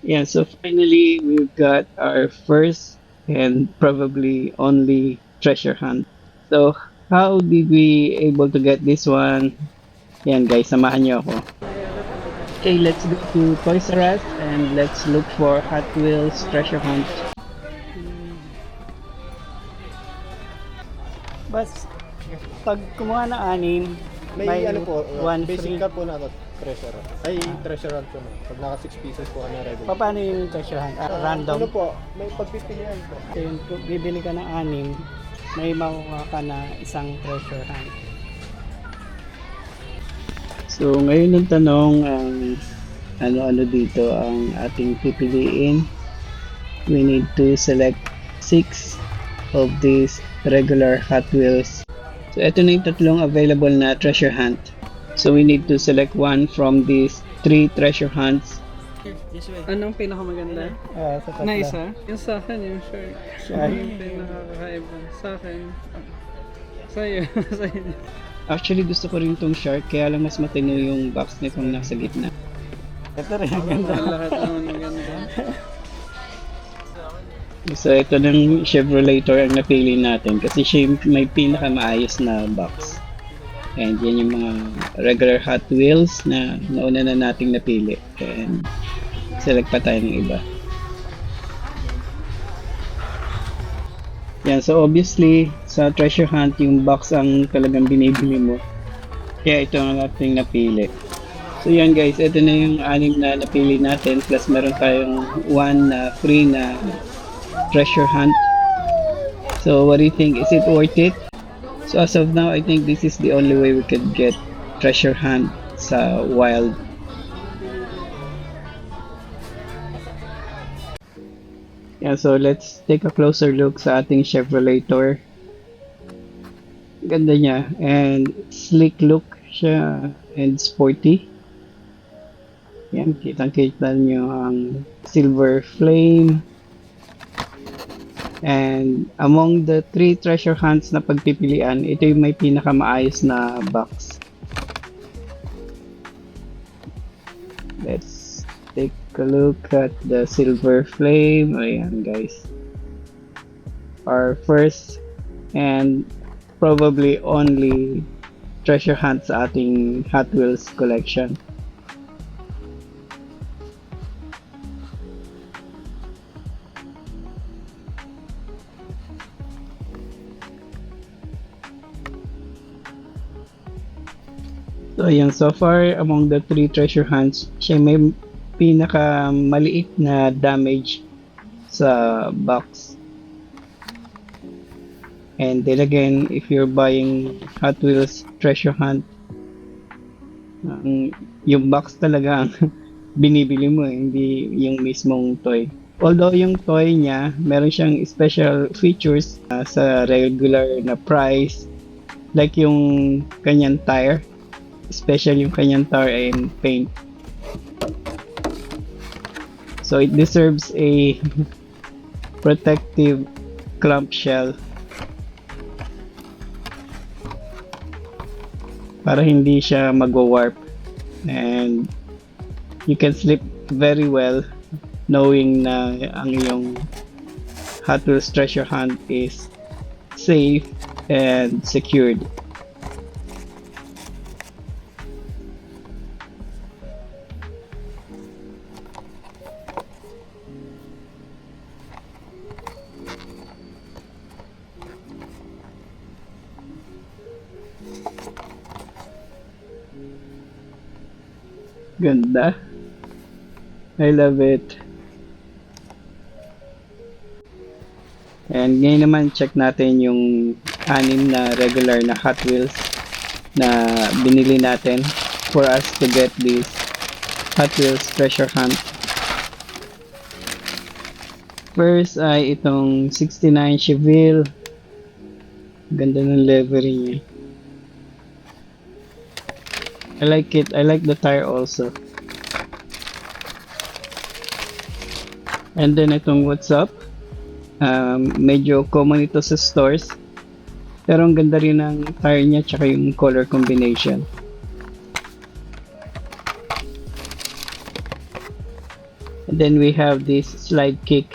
Yeah, so finally we've got our first and probably only treasure hunt. So how did we able to get this one? Yan guys, samahan niyo ako. Okay, let's go to Toys R Us and let's look for Hot Wheels treasure hunt. Bas, pag kumuha ng anim, May ano po, one basic free. car po na treasure. Ay, treasure hunt po na. Pag naka 6 pieces po na regular. Paano yung treasure hunt? Random? Ano po, may pagpipilian po. So yun, kung bibili ka ng anim, may makuha ka na isang treasure hunt. So ngayon ang tanong ang ano-ano dito ang ating pipiliin. We need to select 6 of these regular Hot Wheels. So ito na yung tatlong available na treasure hunt. So we need to select one from these 3 treasure hunts. Anong pinakamaganda? Sa tatlo. Na isa? Yung sa akin, yung shark. Shark? Yung pinakakaiba. Sa akin. Sa'yo. Sa'yo. Actually gusto ko rin tong shark kaya lang mas matino yung box nitong nasa gitna. Ito rin ang ganda. Lahat naman maganda. So ito ng Chevrolator ang napili natin kasi siya yung may pinakamaayos na box. And yan yung mga regular Hot Wheels na nauna na nating napili. And select pa tayo ng iba. Yan, so obviously sa treasure hunt yung box ang talagang binibili mo. Kaya ito ang ating napili. So yan guys, ito na yung 6 na napili natin plus meron tayong 1 na free na treasure hunt. So what do you think? Is it worth it? So as of now, I think this is the only way we could get treasure hunt sa wild. Yeah, so let's take a closer look sa ating Chevrolator. Ganda niya and sleek look siya and sporty. Yan, kitang-kita niyo ang silver flame. And among the 3 treasure hunts na pagpipilian, ito yung may pinakamaayos na box. Let's take a look at the silver flame. Ayan guys. Our first and probably only treasure hunt sa ating Hot Wheels collection. So ayan, so far among the 3 treasure hunts, siya may pinaka maliit na damage sa box. And then again, if you're buying Hot Wheels treasure hunt, yung box talaga ang binibili mo, hindi yung mismong toy. Although yung toy niya, meron siyang special features sa regular na price, like yung kanyang tire. Special yung kanyang tire and paint. So it deserves a protective clamshell para hindi siya magwa-warp, and you can sleep very well knowing na ang iyong Hot Wheels treasure hunt is safe and secured. Ganda. I love it. And ngayon naman check natin yung 6 na regular na Hot Wheels na binili natin for us to get this Hot Wheels treasure hunt. First ay itong 69 Chevelle. Ganda ng livery niya. I like it. I like the tire also. And then itong What's Up. Medyo common ito sa stores. Pero ang ganda rin ng tire niya tsaka yung color combination. And then we have this slide kick.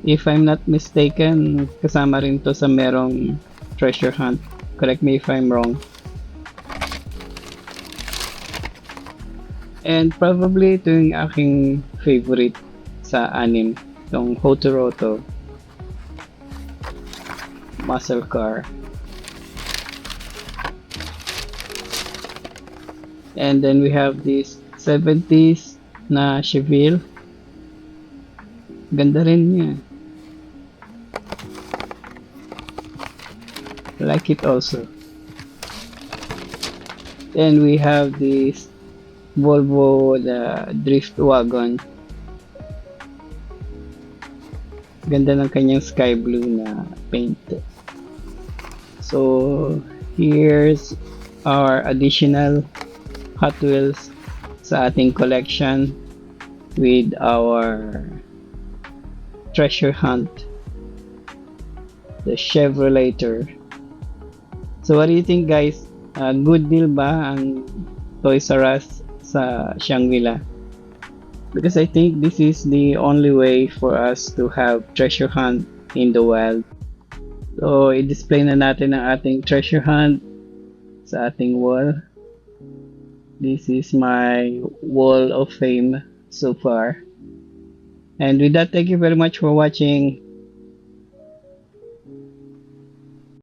If I'm not mistaken, kasama rin to sa merong treasure hunt. Correct me if I'm wrong. And probably ito yung aking favorite sa anim. Itong Hotoroto muscle car. And then we have this 70s na Chevelle. Ganda rin niya. I like it also. Then we have this Volvo, the drift wagon. Ganda ng kanyang sky blue na paint. So here's our additional Hot Wheels sa ating collection with our treasure hunt, the Chevrolator. So what do you think, guys? Good deal ba ang Toys R Us sa Shangri-La? Because I think this is the only way for us to have treasure hunt in the wild. So i-display na natin ang ating treasure hunt sa ating wall. This is my wall of fame so far. And with that, thank you very much for watching.